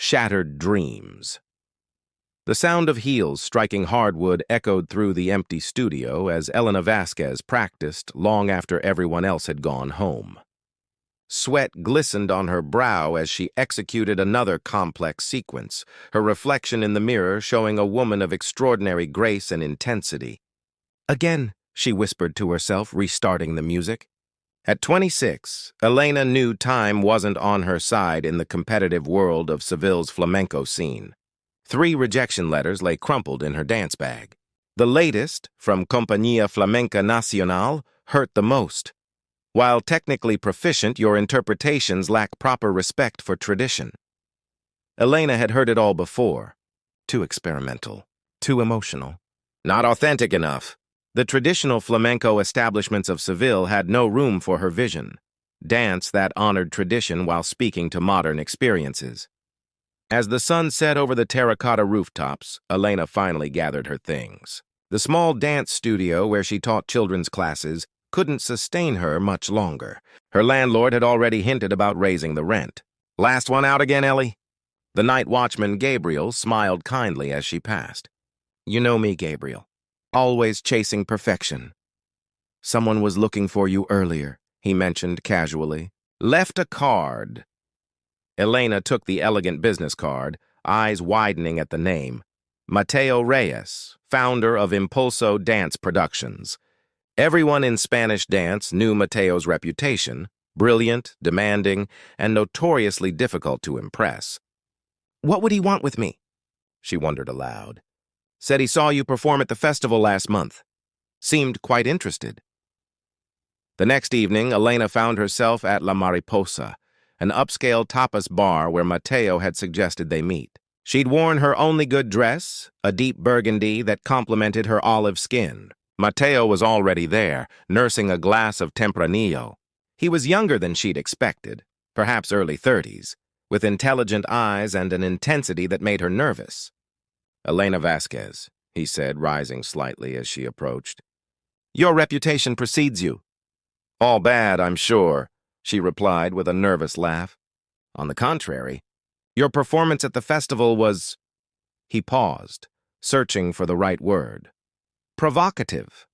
shattered dreams. The sound of heels striking hardwood echoed through the empty studio as Elena Vasquez practiced long after everyone else had gone home. Sweat glistened on her brow as she executed another complex sequence, her reflection in the mirror showing a woman of extraordinary grace and intensity. Again, she whispered to herself, restarting the music. At 26, Elena knew time wasn't on her side in the competitive world of Seville's flamenco scene. 3 rejection letters lay crumpled in her dance bag. The latest, from Compañía Flamenca Nacional, hurt the most. While technically proficient, your interpretations lack proper respect for tradition. Elena had heard it all before. Too experimental, too emotional, not authentic enough. The traditional flamenco establishments of Seville had no room for her vision. Dance that honored tradition while speaking to modern experiences. As the sun set over the terracotta rooftops, Elena finally gathered her things. The small dance studio where she taught children's classes couldn't sustain her much longer. Her landlord had already hinted about raising the rent. "Last one out again, Ellie?" The night watchman, Gabriel, smiled kindly as she passed. "You know me, Gabriel. Always chasing perfection." "Someone was looking for you earlier," he mentioned casually. "Left a card." Elena took the elegant business card, eyes widening at the name. Mateo Reyes, founder of Impulso Dance Productions. Everyone in Spanish dance knew Mateo's reputation, brilliant, demanding, and notoriously difficult to impress. "What would he want with me?" she wondered aloud. "Said he saw you perform at the festival last month. Seemed quite interested." The next evening, Elena found herself at La Mariposa, an upscale tapas bar where Mateo had suggested they meet. She'd worn her only good dress, a deep burgundy that complemented her olive skin. Mateo was already there, nursing a glass of Tempranillo. He was younger than she'd expected, perhaps early 30s, with intelligent eyes and an intensity that made her nervous. "Elena Vasquez," he said, rising slightly as she approached. "Your reputation precedes you." "All bad, I'm sure," she replied with a nervous laugh. "On the contrary, your performance at the festival was—" He paused, searching for the right word. "Provocative."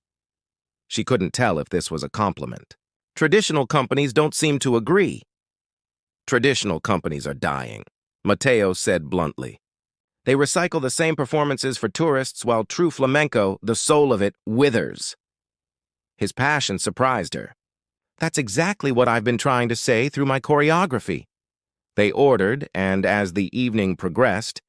She couldn't tell if this was a compliment. Traditional companies don't seem to agree. "Traditional companies are dying," Mateo said bluntly. "They recycle the same performances for tourists while true flamenco, the soul of it, withers." His passion surprised her. "That's exactly what I've been trying to say through my choreography." They ordered, and as the evening progressed,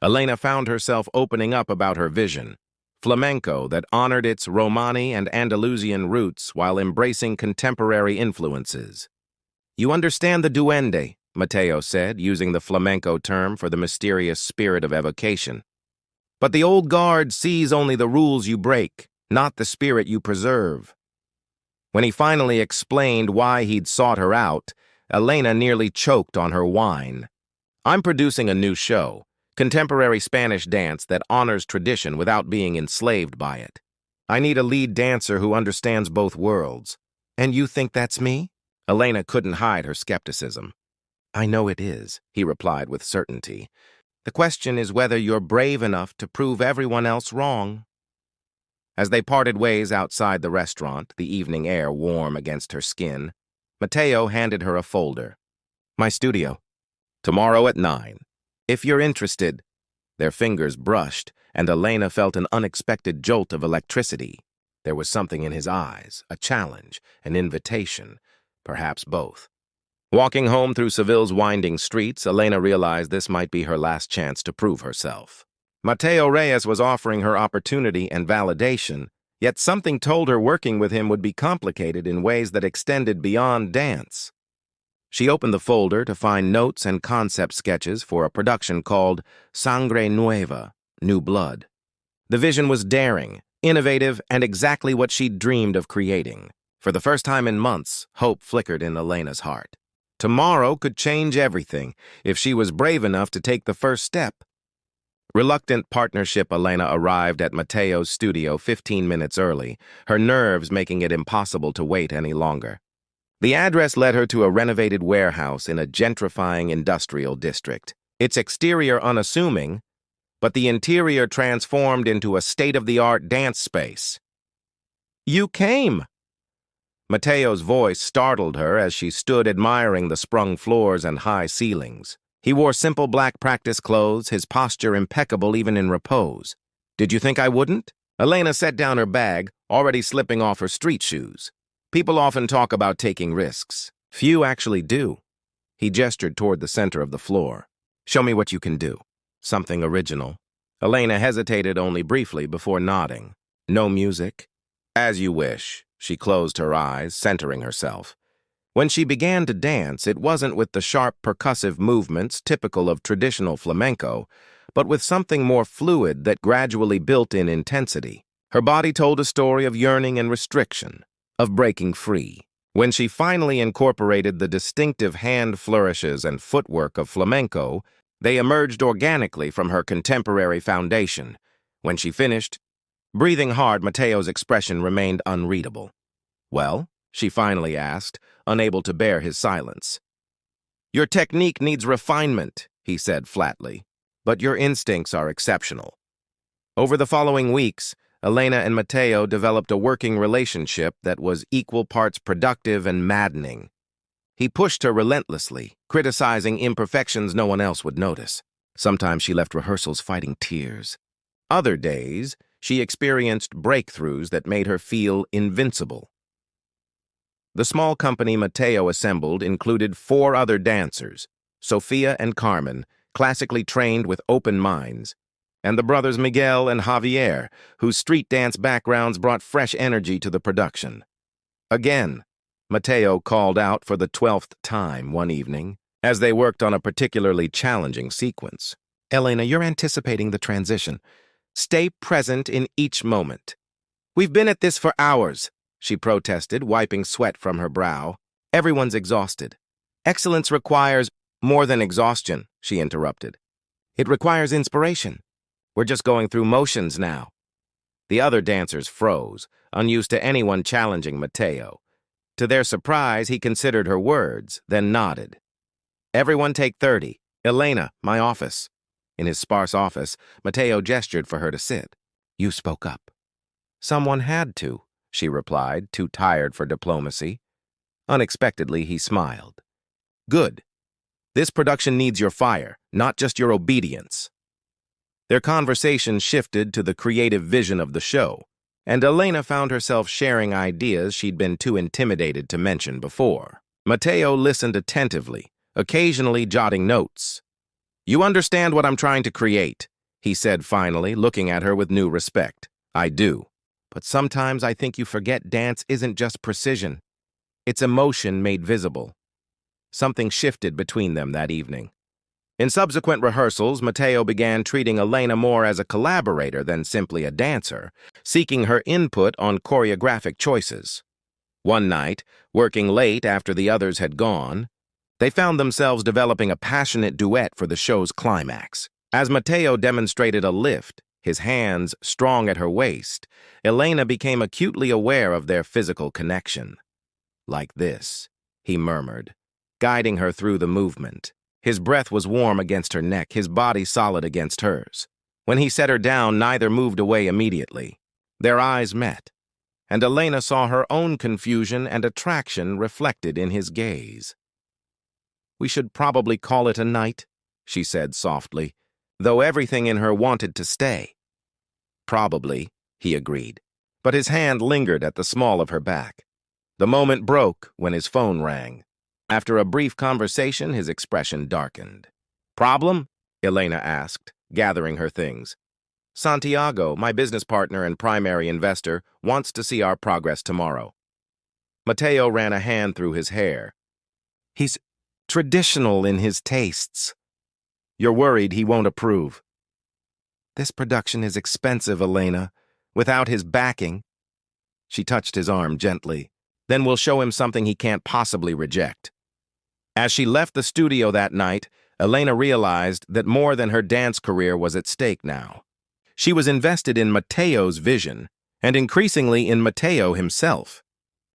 Elena found herself opening up about her vision. Flamenco that honored its Romani and Andalusian roots while embracing contemporary influences. "You understand the duende," Mateo said, using the flamenco term for the mysterious spirit of evocation. "But the old guard sees only the rules you break, not the spirit you preserve." When he finally explained why he'd sought her out, Elena nearly choked on her wine. "I'm producing a new show. Contemporary Spanish dance that honors tradition without being enslaved by it. I need a lead dancer who understands both worlds." "And you think that's me?" Elena couldn't hide her skepticism. "I know it is," he replied with certainty. "The question is whether you're brave enough to prove everyone else wrong." As they parted ways outside the restaurant, the evening air warm against her skin, Mateo handed her a folder. "My studio. Tomorrow at 9. If you're interested." Their fingers brushed, and Elena felt an unexpected jolt of electricity. There was something in his eyes, a challenge, an invitation, perhaps both. Walking home through Seville's winding streets, Elena realized this might be her last chance to prove herself. Mateo Reyes was offering her opportunity and validation, yet something told her working with him would be complicated in ways that extended beyond dance. She opened the folder to find notes and concept sketches for a production called Sangre Nueva, New Blood. The vision was daring, innovative, and exactly what she'd dreamed of creating. For the first time in months, hope flickered in Elena's heart. Tomorrow could change everything if she was brave enough to take the first step. Reluctant partnership, Elena arrived at Mateo's studio 15 minutes early, her nerves making it impossible to wait any longer. The address led her to a renovated warehouse in a gentrifying industrial district. its exterior unassuming, but the interior transformed into a state-of-the-art dance space. "You came!" Mateo's voice startled her as she stood admiring the sprung floors and high ceilings. He wore simple black practice clothes, his posture impeccable even in repose. "Did you think I wouldn't?" Elena set down her bag, already slipping off her street shoes. "People often talk about taking risks. Few actually do." He gestured toward the center of the floor. "Show me what you can do." "Something original." Elena hesitated only briefly before nodding. "No music?" "As you wish." She closed her eyes, centering herself. When she began to dance, it wasn't with the sharp percussive movements typical of traditional flamenco, but with something more fluid that gradually built in intensity. Her body told a story of yearning and restriction, of breaking free. When she finally incorporated the distinctive hand flourishes and footwork of flamenco, they emerged organically from her contemporary foundation. When she finished, breathing hard, Mateo's expression remained unreadable. "Well?" she finally asked, unable to bear his silence. "Your technique needs refinement," he said flatly, "but your instincts are exceptional." Over the following weeks, Elena and Mateo developed a working relationship that was equal parts productive and maddening. He pushed her relentlessly, criticizing imperfections no one else would notice. Sometimes she left rehearsals fighting tears. Other days, she experienced breakthroughs that made her feel invincible. The small company Mateo assembled included 4 other dancers, Sofia and Carmen, classically trained with open minds, and the brothers Miguel and Javier, whose street dance backgrounds brought fresh energy to the production. Again, Mateo called out for the 12th time one evening, as they worked on a particularly challenging sequence. "Elena, you're anticipating the transition. Stay present in each moment." "We've been at this for hours," she protested, wiping sweat from her brow. "Everyone's exhausted." "Excellence requires more than exhaustion," she interrupted. "It requires inspiration. We're just going through motions now." The other dancers froze, unused to anyone challenging Mateo. To their surprise, he considered her words, then nodded. "Everyone take 30. Elena, my office." In his sparse office, Mateo gestured for her to sit. "You spoke up." "Someone had to," she replied, too tired for diplomacy. Unexpectedly, he smiled. "Good. This production needs your fire, not just your obedience." Their conversation shifted to the creative vision of the show, and Elena found herself sharing ideas she'd been too intimidated to mention before. Mateo listened attentively, occasionally jotting notes. "You understand what I'm trying to create," he said finally, looking at her with new respect. "I do. But sometimes I think you forget dance isn't just precision. It's emotion made visible." Something shifted between them that evening. In subsequent rehearsals, Mateo began treating Elena more as a collaborator than simply a dancer, seeking her input on choreographic choices. One night, working late after the others had gone, they found themselves developing a passionate duet for the show's climax. As Mateo demonstrated a lift, his hands strong at her waist, Elena became acutely aware of their physical connection. "Like this," he murmured, guiding her through the movement. His breath was warm against her neck, his body solid against hers. When he set her down, neither moved away immediately. Their eyes met, and Elena saw her own confusion and attraction reflected in his gaze. "We should probably call it a night," she said softly, though everything in her wanted to stay. "Probably," he agreed, but his hand lingered at the small of her back. The moment broke when his phone rang. After a brief conversation, his expression darkened. "Problem?" Elena asked, gathering her things. "Santiago, my business partner and primary investor, wants to see our progress tomorrow." Mateo ran a hand through his hair. "He's traditional in his tastes." "You're worried he won't approve." "This production is expensive, Elena. Without his backing." She touched his arm gently. "Then we'll show him something he can't possibly reject." As she left the studio that night, Elena realized that more than her dance career was at stake now. She was invested in Mateo's vision, and increasingly in Mateo himself.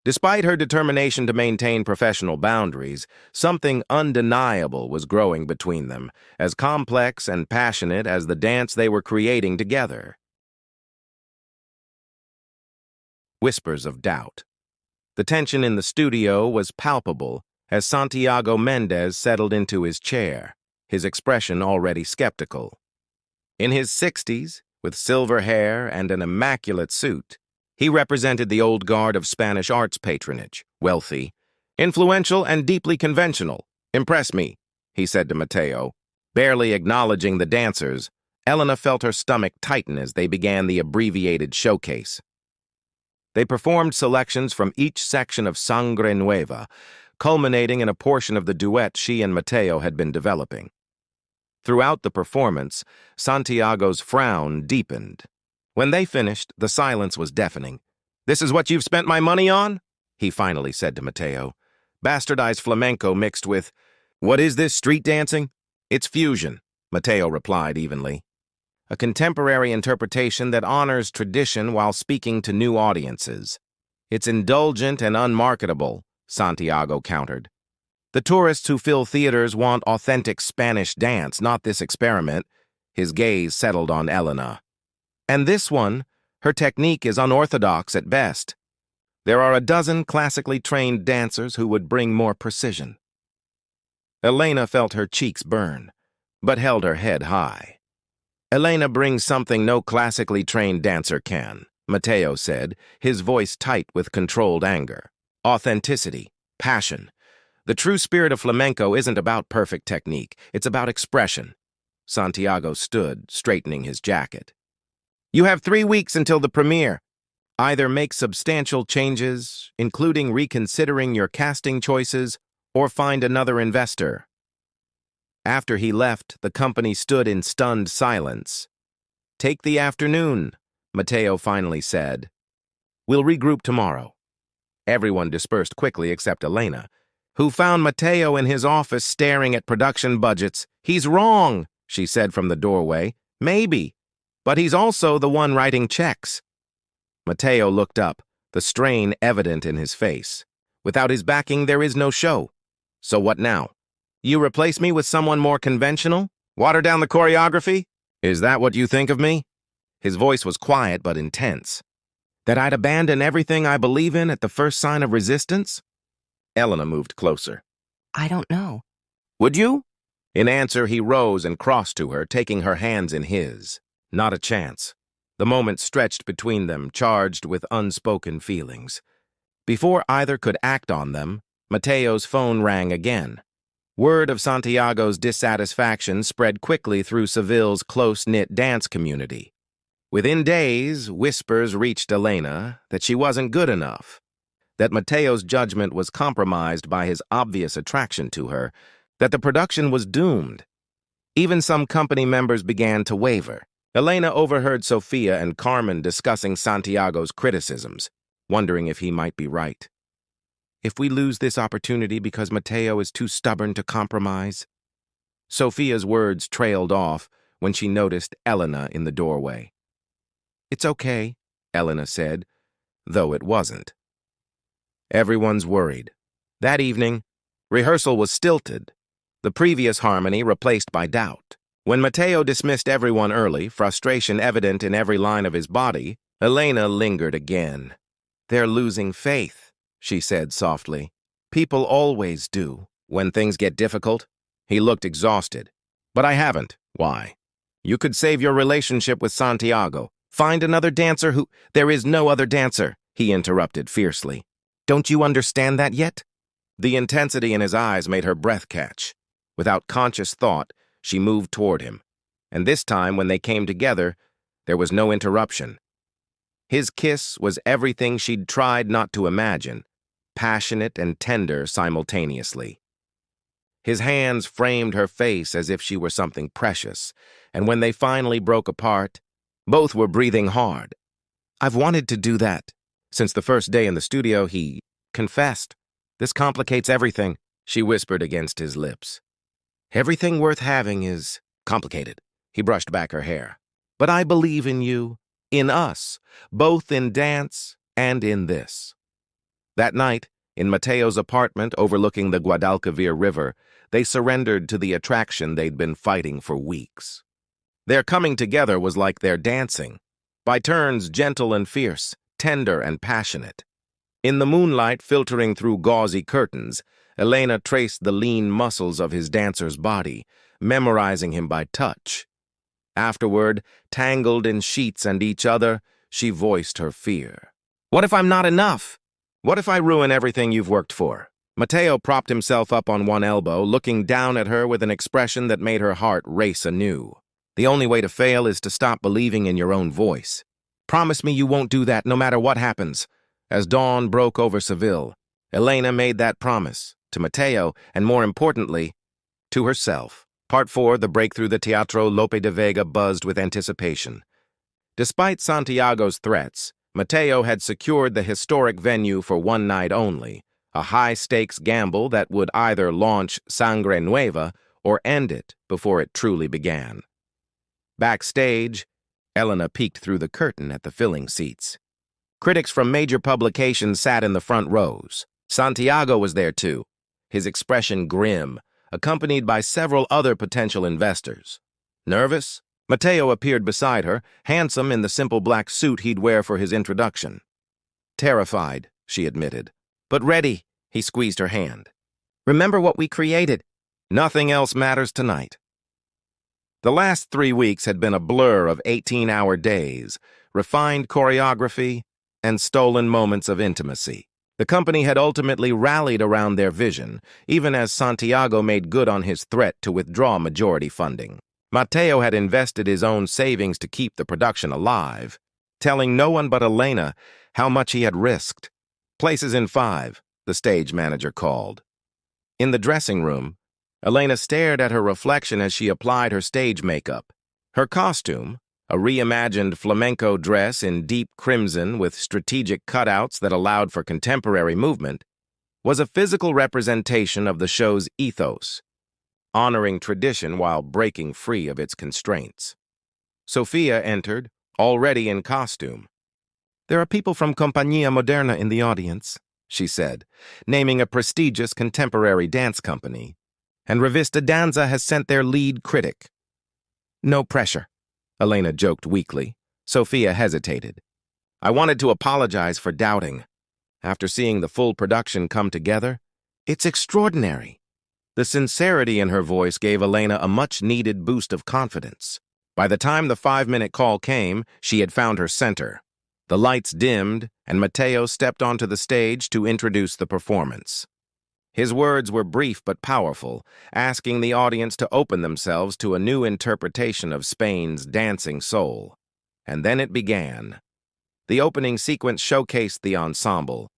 Despite her determination to maintain professional boundaries, something undeniable was growing between them, as complex and passionate as the dance they were creating together. Whispers of doubt. The tension in the studio was palpable as Santiago Mendez settled into his chair, his expression already skeptical. In his 60s, with silver hair and an immaculate suit, he represented the old guard of Spanish arts patronage, wealthy, influential, and deeply conventional. "Impress me," he said to Mateo. Barely acknowledging the dancers, Elena felt her stomach tighten as they began the abbreviated showcase. They performed selections from each section of Sangre Nueva, culminating in a portion of the duet she and Mateo had been developing. Throughout the performance, Santiago's frown deepened. When they finished, the silence was deafening. "This is what you've spent my money on?" he finally said to Mateo. "Bastardized flamenco mixed with... What is this, street dancing?" "It's fusion," Mateo replied evenly. "A contemporary interpretation that honors tradition while speaking to new audiences." "It's indulgent and unmarketable," Santiago countered. "The tourists who fill theaters want authentic Spanish dance, not this experiment." His gaze settled on Elena. "And this one, her technique is unorthodox at best. There are a dozen classically trained dancers who would bring more precision." Elena felt her cheeks burn, but held her head high. "Elena brings something no classically trained dancer can," Mateo said, his voice tight with controlled anger. "Authenticity, passion. The true spirit of flamenco isn't about perfect technique, it's about expression." Santiago stood, straightening his jacket. "You have 3 weeks until the premiere. Either make substantial changes, including reconsidering your casting choices, or find another investor." After he left, the company stood in stunned silence. "Take the afternoon," Mateo finally said. "We'll regroup tomorrow." Everyone dispersed quickly except Elena, who found Mateo in his office staring at production budgets. "He's wrong," she said from the doorway. "Maybe, but he's also the one writing checks." Mateo looked up, the strain evident in his face. "Without his backing, there is no show. So what now? You replace me with someone more conventional? Water down the choreography? Is that what you think of me?" His voice was quiet but intense. "That I'd abandon everything I believe in at the first sign of resistance?" Elena moved closer. I don't know. "Would you?" In answer, he rose and crossed to her, taking her hands in his. Not a chance. The moment stretched between them, charged with unspoken feelings. Before either could act on them, Mateo's phone rang again. Word of Santiago's dissatisfaction spread quickly through Seville's close-knit dance community. Within days, whispers reached Elena that she wasn't good enough, that Mateo's judgment was compromised by his obvious attraction to her, that the production was doomed. Even some company members began to waver. Elena overheard Sofia and Carmen discussing Santiago's criticisms, wondering if he might be right. "If we lose this opportunity because Mateo is too stubborn to compromise?" Sofia's words trailed off when she noticed Elena in the doorway. "It's okay," Elena said, though it wasn't. Everyone's worried. That evening, rehearsal was stilted, the previous harmony replaced by doubt. When Mateo dismissed everyone early, frustration evident in every line of his body, Elena lingered again. "They're losing faith," she said softly. "People always do, when things get difficult." He looked exhausted. "But I haven't." "Why?" "You could save your relationship with Santiago. Find another dancer who—" "There is no other dancer," he interrupted fiercely. "Don't you understand that yet?" The intensity in his eyes made her breath catch. Without conscious thought, she moved toward him, and this time when they came together, there was no interruption. His kiss was everything she'd tried not to imagine, passionate and tender simultaneously. His hands framed her face as if she were something precious, and when they finally broke apart, both were breathing hard. "I've wanted to do that. Since the first day in the studio, he confessed. This complicates everything," she whispered against his lips. "Everything worth having is complicated." He brushed back her hair. "But I believe in you, in us, both in dance and in this." That night, in Mateo's apartment overlooking the Guadalquivir River, they surrendered to the attraction they'd been fighting for weeks. Their coming together was like their dancing, by turns gentle and fierce, tender and passionate. In the moonlight filtering through gauzy curtains, Elena traced the lean muscles of his dancer's body, memorizing him by touch. Afterward, tangled in sheets and each other, she voiced her fear. "What if I'm not enough? What if I ruin everything you've worked for?" Mateo propped himself up on one elbow, looking down at her with an expression that made her heart race anew. "The only way to fail is to stop believing in your own voice. Promise me you won't do that no matter what happens." As dawn broke over Seville, Elena made that promise, to Mateo, and more importantly, to herself. Part 4, the breakthrough the Teatro Lope de Vega buzzed with anticipation. Despite Santiago's threats, Mateo had secured the historic venue for one night only, a high-stakes gamble that would either launch Sangre Nueva or end it before it truly began. Backstage, Elena peeked through the curtain at the filling seats. Critics from major publications sat in the front rows. Santiago was there too, his expression grim, accompanied by several other potential investors. Nervous? Mateo appeared beside her, handsome in the simple black suit he'd wear for his introduction. "Terrified," she admitted. "But ready," he squeezed her hand. "Remember what we created. Nothing else matters tonight." The last 3 weeks had been a blur of 18-hour days, refined choreography, and stolen moments of intimacy. The company had ultimately rallied around their vision, even as Santiago made good on his threat to withdraw majority funding. Mateo had invested his own savings to keep the production alive, telling no one but Elena how much he had risked. "Places in 5, the stage manager called. In the dressing room, Elena stared at her reflection as she applied her stage makeup. Her costume, a reimagined flamenco dress in deep crimson with strategic cutouts that allowed for contemporary movement, was a physical representation of the show's ethos, honoring tradition while breaking free of its constraints. Sofia entered, already in costume. "There are people from Compañía Moderna in the audience," she said, naming a prestigious contemporary dance company. "And Revista Danza has sent their lead critic." "No pressure," Elena joked weakly. Sofia hesitated. "I wanted to apologize for doubting. After seeing the full production come together, it's extraordinary." The sincerity in her voice gave Elena a much-needed boost of confidence. By the time the 5-minute call came, she had found her center. The lights dimmed, and Mateo stepped onto the stage to introduce the performance. His words were brief but powerful, asking the audience to open themselves to a new interpretation of Spain's dancing soul. And then it began. The opening sequence showcased the ensemble,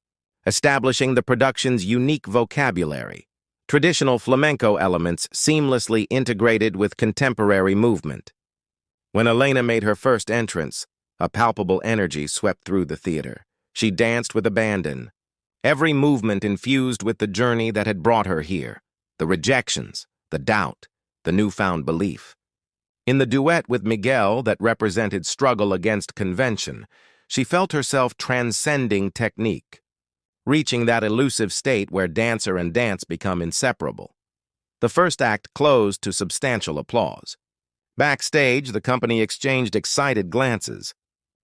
establishing the production's unique vocabulary, traditional flamenco elements seamlessly integrated with contemporary movement. When Elena made her first entrance, a palpable energy swept through the theater. She danced with abandon, every movement infused with the journey that had brought her here, the rejections, the doubt, the newfound belief. In the duet with Miguel that represented struggle against convention, she felt herself transcending technique, reaching that elusive state where dancer and dance become inseparable. The first act closed to substantial applause. Backstage, the company exchanged excited glances.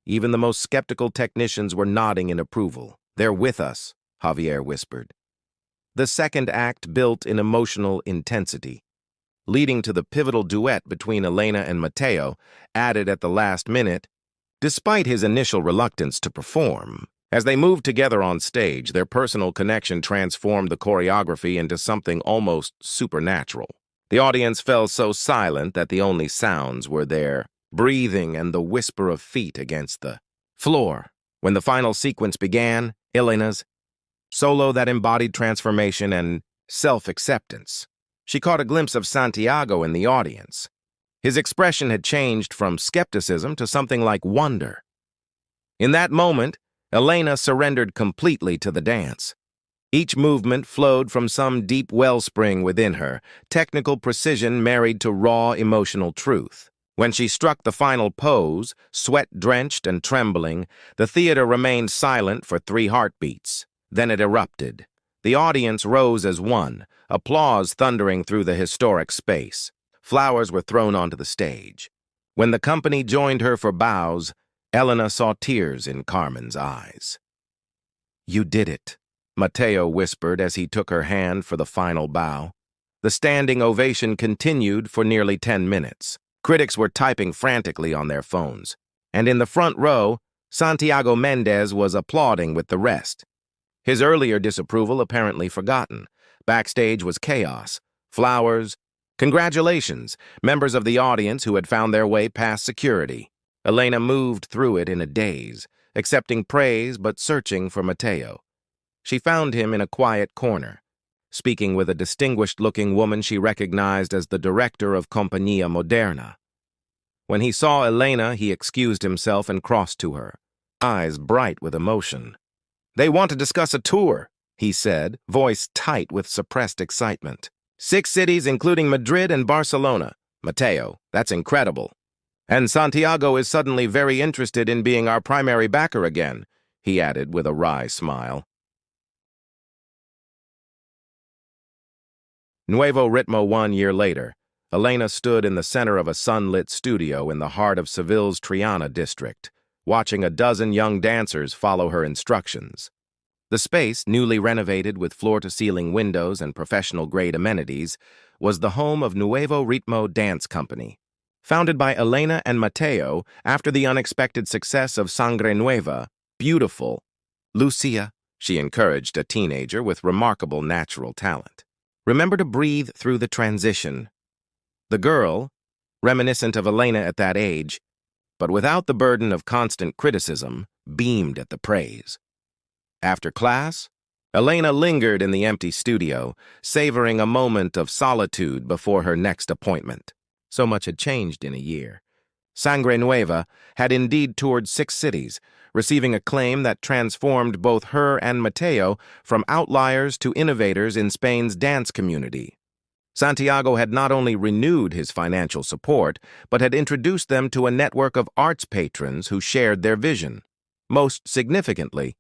Even the most skeptical technicians were nodding in approval. "They're with us," Javier whispered. The second act built in emotional intensity, leading to the pivotal duet between Elena and Mateo, added at the last minute, despite his initial reluctance to perform. As they moved together on stage, their personal connection transformed the choreography into something almost supernatural. The audience fell so silent that the only sounds were their breathing and the whisper of feet against the floor. When the final sequence began, Elena's solo that embodied transformation and self-acceptance. She caught a glimpse of Santiago in the audience. His expression had changed from skepticism to something like wonder. In that moment, Elena surrendered completely to the dance. Each movement flowed from some deep wellspring within her, technical precision married to raw emotional truth. When she struck the final pose, sweat-drenched and trembling, the theater remained silent for 3 heartbeats. Then it erupted. The audience rose as one, applause thundering through the historic space. Flowers were thrown onto the stage. When the company joined her for bows, Elena saw tears in Carmen's eyes. "You did it," Mateo whispered as he took her hand for the final bow. The standing ovation continued for nearly 10 minutes. Critics were typing frantically on their phones. And in the front row, Santiago Mendez was applauding with the rest. His earlier disapproval apparently forgotten. Backstage was chaos. Flowers. Congratulations, members of the audience who had found their way past security. Elena moved through it in a daze, accepting praise but searching for Mateo. She found him in a quiet corner, speaking with a distinguished-looking woman she recognized as the director of Compañía Moderna. When he saw Elena, he excused himself and crossed to her, eyes bright with emotion. "They want to discuss a tour," he said, voice tight with suppressed excitement. "6 cities, including Madrid and Barcelona. Mateo, that's incredible. And Santiago is suddenly very interested in being our primary backer again," he added with a wry smile. Nuevo Ritmo 1 year later, Elena stood in the center of a sunlit studio in the heart of Seville's Triana district, watching a dozen young dancers follow her instructions. The space, newly renovated with floor-to-ceiling windows and professional-grade amenities, was the home of Nuevo Ritmo Dance Company. Founded by Elena and Mateo after the unexpected success of Sangre Nueva, beautiful, "Lucia," she encouraged a teenager with remarkable natural talent. "Remember to breathe through the transition." The girl, reminiscent of Elena at that age, but without the burden of constant criticism, beamed at the praise. After class, Elena lingered in the empty studio, savoring a moment of solitude before her next appointment. So much had changed in a year. Sangre Nueva had indeed toured 6 cities, receiving acclaim that transformed both her and Mateo from outliers to innovators in Spain's dance community. Santiago had not only renewed his financial support, but had introduced them to a network of arts patrons who shared their vision. Most significantly,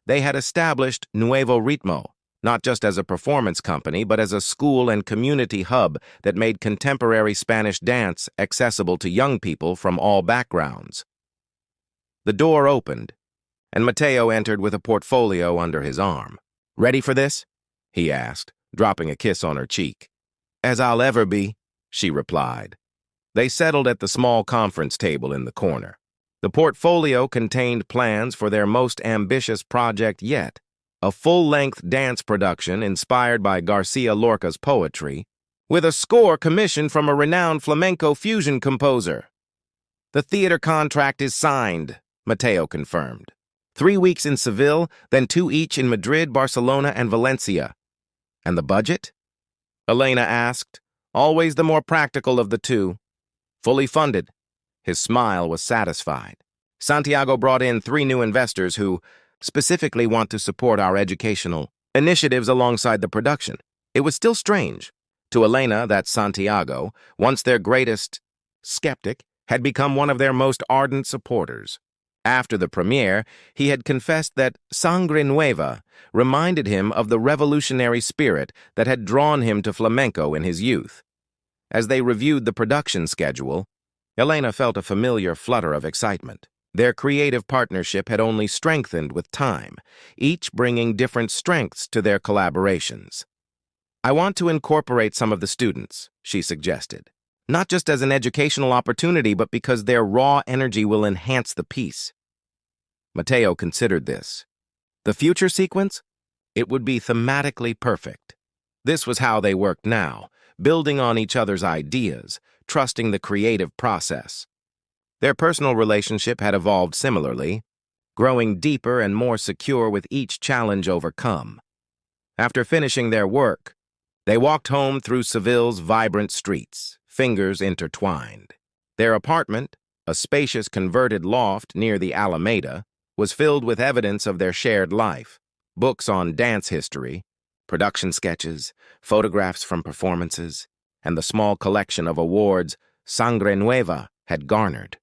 they had established Nuevo Ritmo, not just as a performance company, but as a school and community hub that made contemporary Spanish dance accessible to young people from all backgrounds. The door opened, and Mateo entered with a portfolio under his arm. "Ready for this?" he asked, dropping a kiss on her cheek. "As I'll ever be," she replied. They settled at the small conference table in the corner. The portfolio contained plans for their most ambitious project yet, a full-length dance production inspired by Garcia Lorca's poetry, with a score commissioned from a renowned flamenco fusion composer. "The theater contract is signed," Mateo confirmed. 3 weeks in Seville, then 2 each in Madrid, Barcelona, and Valencia. "And the budget?" Elena asked, always the more practical of the two. "Fully funded." His smile was satisfied. "Santiago brought in 3 new investors who specifically want to support our educational initiatives alongside the production." It was still strange. To Elena that Santiago, once their greatest skeptic, had become one of their most ardent supporters. After the premiere, he had confessed that Sangre Nueva reminded him of the revolutionary spirit that had drawn him to flamenco in his youth. As they reviewed the production schedule, Elena felt a familiar flutter of excitement. Their creative partnership had only strengthened with time, each bringing different strengths to their collaborations. "I want to incorporate some of the students," she suggested. "Not just as an educational opportunity, but because their raw energy will enhance the piece." Mateo considered this. The future sequence? It would be thematically perfect. This was how they worked now, building on each other's ideas, trusting the creative process. Their personal relationship had evolved similarly, growing deeper and more secure with each challenge overcome. After finishing their work, they walked home through Seville's vibrant streets, fingers intertwined. Their apartment, a spacious converted loft near the Alameda, was filled with evidence of their shared life: books on dance history, production sketches, photographs from performances, and the small collection of awards Sangre Nueva had garnered.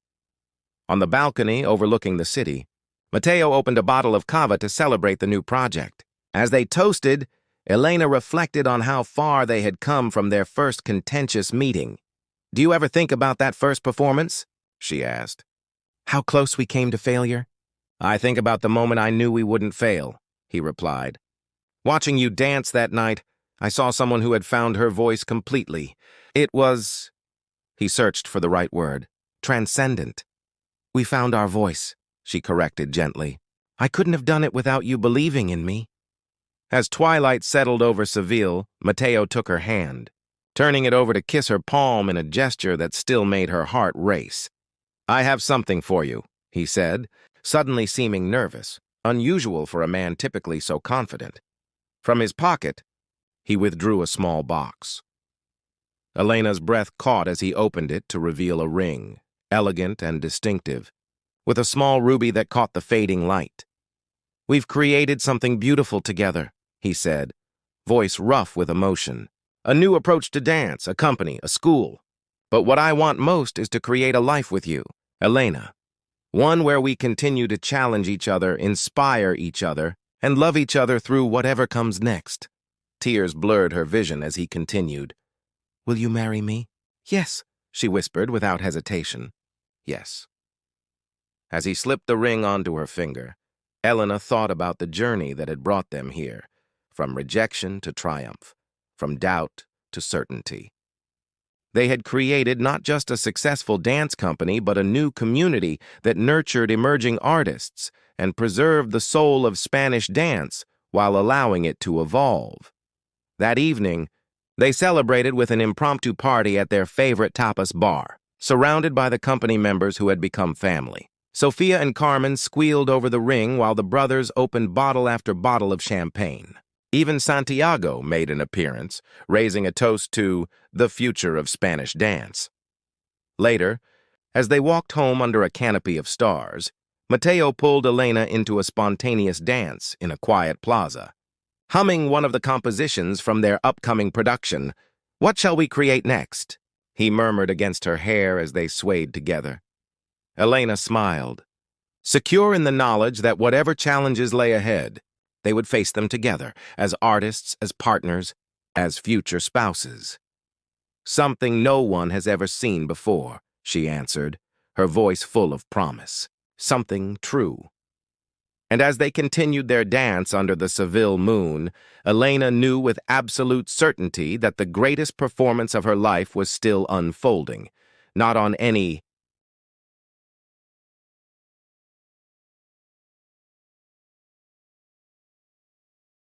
On the balcony overlooking the city, Mateo opened a bottle of cava to celebrate the new project. As they toasted, Elena reflected on how far they had come from their first contentious meeting. "Do you ever think about that first performance?" she asked. "How close we came to failure?" "I think about the moment I knew we wouldn't fail," he replied. "Watching you dance that night, I saw someone who had found her voice completely. It was—" he searched for the right word. "Transcendent." "We found our voice," she corrected gently. "I couldn't have done it without you believing in me." As twilight settled over Seville, Mateo took her hand, turning it over to kiss her palm in a gesture that still made her heart race. "I have something for you," he said, suddenly seeming nervous, unusual for a man typically so confident. From his pocket, he withdrew a small box. Elena's breath caught as he opened it to reveal a ring, elegant and distinctive, with a small ruby that caught the fading light. "We've created something beautiful together," he said, voice rough with emotion. "A new approach to dance, a company, a school. But what I want most is to create a life with you, Elena. One where we continue to challenge each other, inspire each other, and love each other through whatever comes next." Tears blurred her vision as he continued. "Will you marry me?" "Yes," she whispered without hesitation. "Yes." As he slipped the ring onto her finger, Elena thought about the journey that had brought them here, from rejection to triumph, from doubt to certainty. They had created not just a successful dance company, but a new community that nurtured emerging artists and preserved the soul of Spanish dance while allowing it to evolve. That evening, they celebrated with an impromptu party at their favorite tapas bar, surrounded by the company members who had become family. Sofia and Carmen squealed over the ring while the brothers opened bottle after bottle of champagne. Even Santiago made an appearance, raising a toast to the future of Spanish dance. Later, as they walked home under a canopy of stars, Mateo pulled Elena into a spontaneous dance in a quiet plaza. Humming one of the compositions from their upcoming production, "What shall we create next?" he murmured against her hair as they swayed together. Elena smiled, secure in the knowledge that whatever challenges lay ahead, they would face them together, as artists, as partners, as future spouses. "Something no one has ever seen before," she answered, her voice full of promise. "Something true." And as they continued their dance under the Seville moon, Elena knew with absolute certainty that the greatest performance of her life was still unfolding, not on any